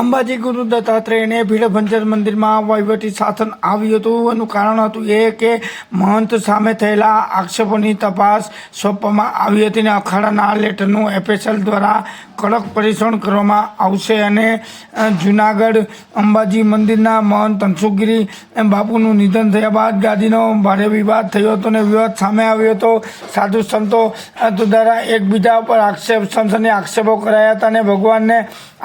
અંબાજી ગુરુ દત્તાત્રેયને ભીડભંજન મંદિરમાં વહીવટી શાસન આવ્યું હતું. એનું કારણ હતું એ કે મહંત સામે થયેલા આક્ષેપોની તપાસ સોંપવામાં આવી હતી અને અખાડાના લેટરનું એફએસએલ દ્વારા કડક પરીક્ષણ કરવામાં આવશે. અને જૂનાગઢ અંબાજી મંદિરના મહંત હંસુગીરી બાપુનું નિધન થયા બાદ ગાદીનો ભારે વિવાદ થયો હતો અને વિવાદ સામે આવ્યો હતો. સાધુ સંતો દ્વારા એકબીજા પર સનસની આક્ષેપો કરાયા હતા અને ભગવાનને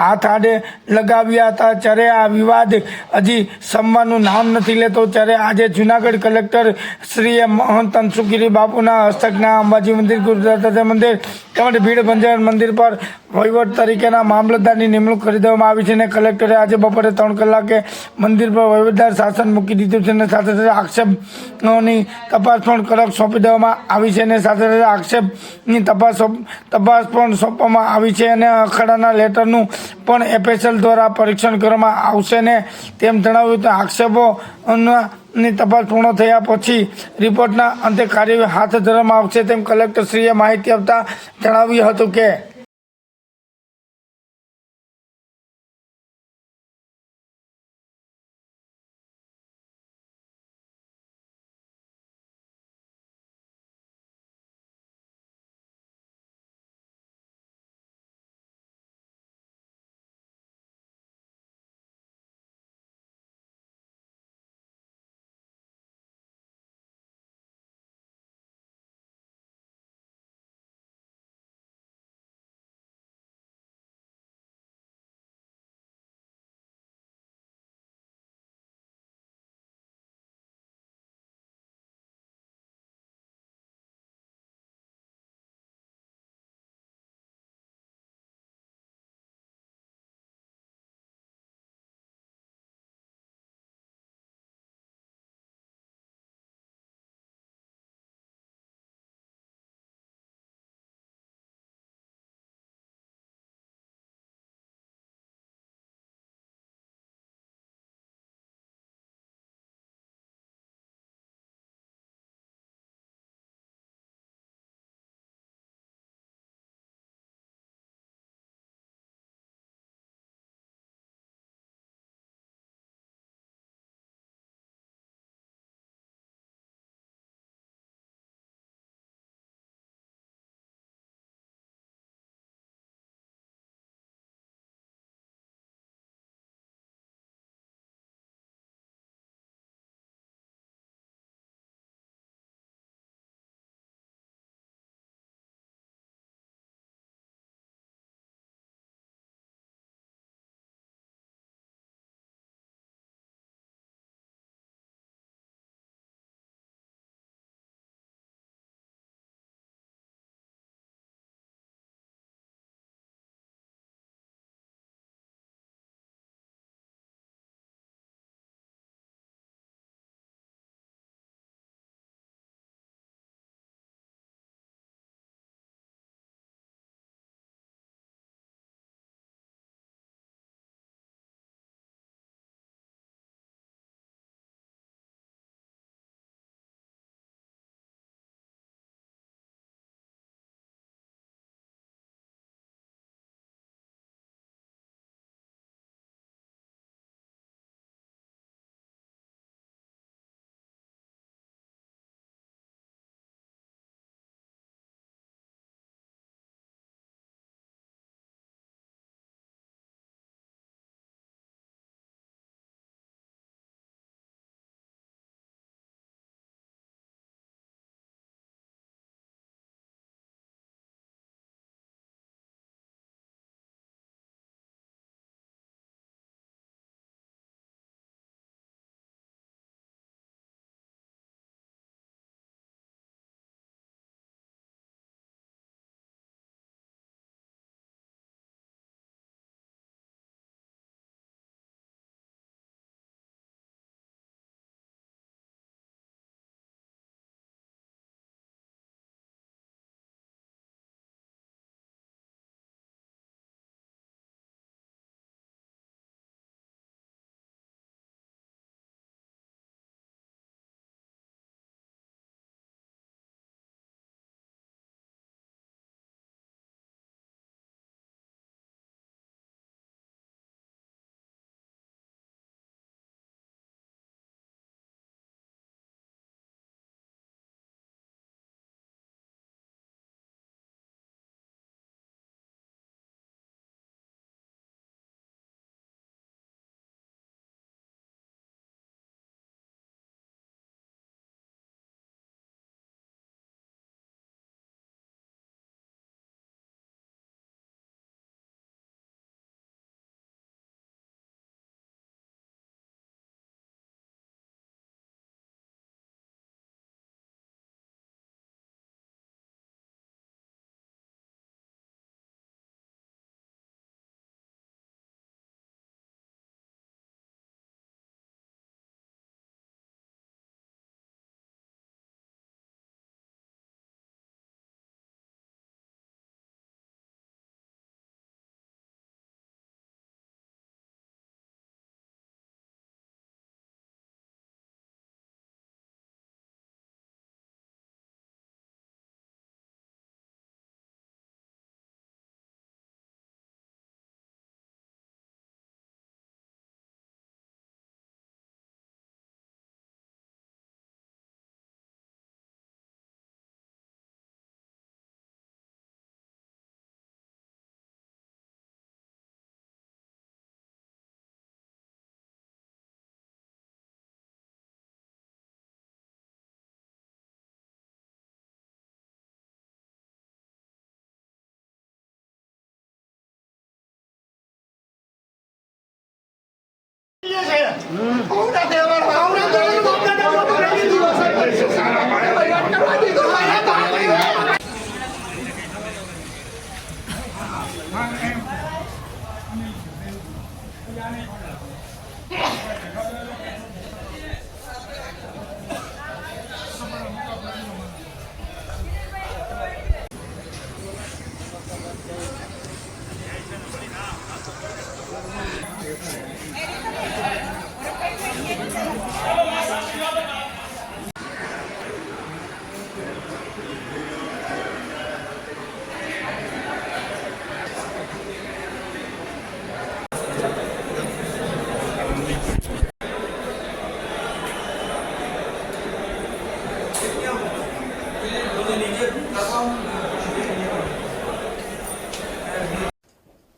હાથ આડે લગાવ્યા હતા. ત્યારે આ વિવાદ હજી શમવાનું નામ નથી લેતો. ત્યારે આજે જૂનાગઢ કલેક્ટર શ્રીએ મહંત હંસુગીરી બાપુના હસ્તકના અંબાજી મંદિર, ગુરુ દત્તાત્રેય મંદિર તેમજ ભીડભંજન મંદિર પર વહીવટ તરીકેના મામલતદારની નિમણૂક કરી દેવામાં આવી છે અને કલેક્ટરે આજે બપોરે 3 કલાકે મંદિર પર વહીવટદાર શાસન મૂકી દીધું છે અને સાથે સાથે આક્ષેપોની તપાસ પણ કડક સોંપી દેવામાં આવી છે અને સાથે સાથે આક્ષેપની તપાસ પણ સોંપવામાં આવી છે અને અખાડાના લેટરનું પણ એફએસએલ દ્વારા પરીક્ષણ કરવામાં આવશે ને તેમ જણાવ્યું તો આક્ષેપોની તપાસ પૂર્ણ થયા પછી રિપોર્ટના અંતે કાર્યવાહી હાથ ધરવામાં આવશે તેમ કલેક્ટરશ્રીએ માહિતી આપતા જણાવ્યું હતું કે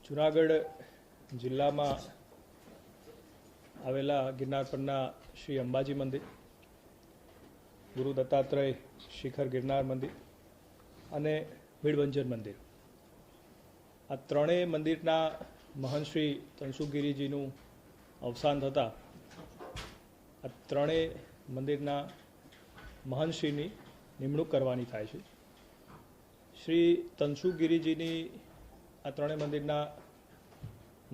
જુનાગઢ જિલ્લામાં આવેલા ગિરનાર પરના શ્રી અંબાજી મંદિર, ગુરુ દત્તાત્રેય શિખર ગિરનાર મંદિર અને ભીડભંજન મંદિર, આ ત્રણેય મંદિરના મહંત શ્રી તનસુખગીરીજીનું અવસાન થતાં આ ત્રણેય મંદિરના મહંતશ્રીની નિમણૂક કરવાની થાય છે. શ્રી તનસુખગીરીજીની આ ત્રણેય મંદિરના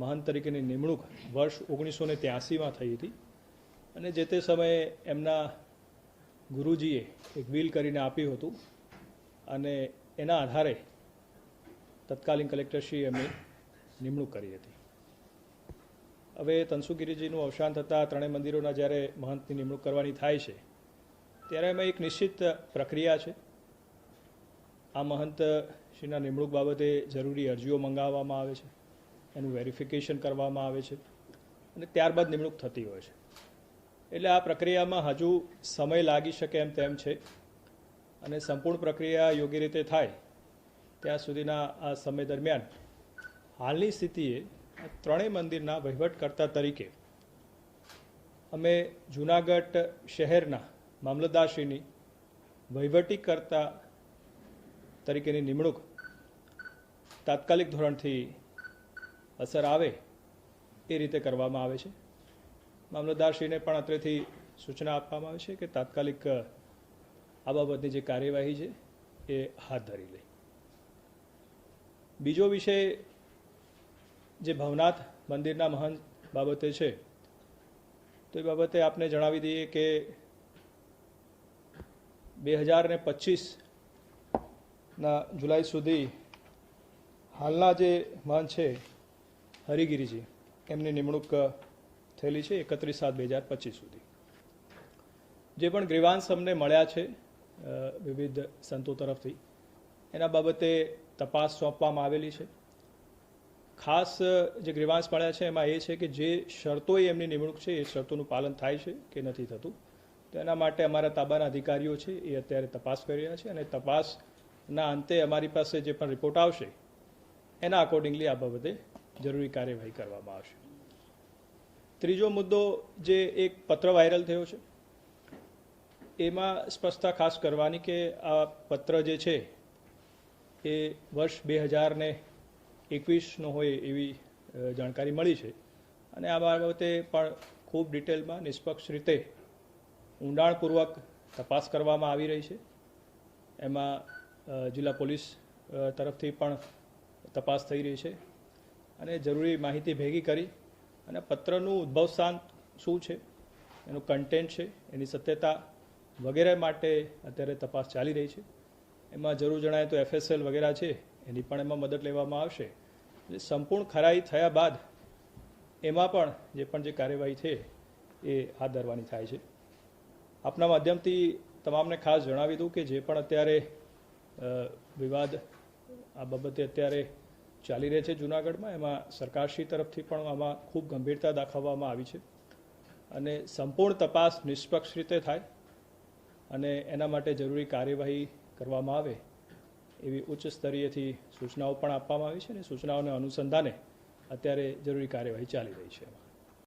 મહંત તરીકેની નિમણૂક વર્ષ 1983માં થઈ હતી અને જે તે સમયે એમના ગુરુજીએ એક વિલ કરીને આપ્યું હતું અને એના આધારે તત્કાલીન કલેક્ટરશ્રીએ એમની નિમણૂક કરી હતી. હવે તનસુખગીરીજીનું અવસાન થતાં ત્રણેય મંદિરોના જ્યારે મહંતની નિમણૂક કરવાની થાય છે ત્યારે એમાં એક નિશ્ચિત પ્રક્રિયા છે. આ મહંત શ્રીના નિમણૂક બાબતે જરૂરી અરજીઓ મંગાવવામાં આવે છે, એનું વેરિફિકેશન કરવામાં આવે છે અને ત્યારબાદ નિમણૂક થતી હોય છે. એટલે આ પ્રક્રિયામાં હજુ સમય લાગી શકે એમ તેમ છે અને સંપૂર્ણ પ્રક્રિયા યોગ્ય રીતે થાય ત્યાં સુધીના આ સમય દરમિયાન હાલની સ્થિતિએ ત્રણેય મંદિરના વહીવટકર્તા તરીકે અમે જૂનાગઢ શહેરના મામલતદારશ્રીની વહીવટીકર્તા તરીકેની નિમણૂક તાત્કાલિક ધોરણથી અસર આવે એ રીતે કરવામાં આવે છે. મામલતદારશ્રીને પણ અત્રેથી સૂચના આપવામાં આવે છે કે તાત્કાલિક આ બાબતની જે કાર્યવાહી છે એ હાથ ધરી લે. બીજો વિષય જે ભવનાથ મંદિરના મહંત બાબતે છે તો એ બાબતે આપને જણાવી દઈએ કે 2025ના જુલાઈ સુધી હાલના જે મહંત છે હરિગીરીજી એમની નિમણૂક થયેલી છે 31/7/2025 સુધી. જે પણ ગ્રીવાંશ અમને મળ્યા છે વિવિધ સંતો તરફથી એના બાબતે તપાસ સોંપવામાં આવેલી છે. ખાસ જે ગ્રીવાંશ મળ્યા છે એમાં એ છે કે જે શરતોએ એમની નિમણૂક છે એ શરતોનું પાલન થાય છે કે નથી થતું, તો એના માટે અમારા તાબાના અધિકારીઓ છે એ અત્યારે તપાસ કરી રહ્યા છે અને તપાસના અંતે અમારી પાસે જે પણ રિપોર્ટ આવશે એના અકોર્ડિંગલી આ બાબતે જરૂરી કાર્યવાહી કરવામાં આવશે. ત્રીજો મુદ્દો જે એક પત્ર વાયરલ થયો છે એમાં સ્પષ્ટતા ખાસ કરવાની કે આ પત્ર જે છે એ વર્ષ 2021નો હોય એવી જાણકારી મળી છે અને આ બાબતે પણ ખૂબ ડિટેલમાં નિષ્પક્ષ રીતે ઊંડાણપૂર્વક તપાસ કરવામાં આવી રહી છે. એમાં જિલ્લા પોલીસ તરફથી પણ તપાસ થઈ રહી છે અને જરૂરી માહિતી ભેગી કરી અને પત્રનું ઉદ્ભવ સ્થાન શું છે, એનું કન્ટેન્ટ છે, એની સત્યતા વગેરે માટે અત્યારે તપાસ ચાલી રહી છે. એમાં જરૂર જણાય તો FSL વગેરે છે એની પણ એમાં મદદ લેવામાં આવશે. એટલે સંપૂર્ણ ખરાઈ થયા બાદ એમાં પણ જે કાર્યવાહી છે એ હાથ ધરવાની થાય છે. આપના માધ્યમથી તમામને ખાસ જણાવી દઉં કે જે પણ અત્યારે વિવાદ આ બાબતે અત્યારે ચાલી રહે છે જૂનાગઢમાં, એમાં સરકારશ્રી તરફથી પણ આમાં ખૂબ ગંભીરતા દાખવવામાં આવી છે અને સંપૂર્ણ તપાસ નિષ્પક્ષ રીતે થાય અને એના માટે જરૂરી કાર્યવાહી કરવામાં આવે એવી ઉચ્ચ સ્તરીયથી સૂચનાઓ પણ આપવામાં આવી છે અને સૂચનાઓને અનુસંધાને અત્યારે જરૂરી કાર્યવાહી ચાલી રહી છે.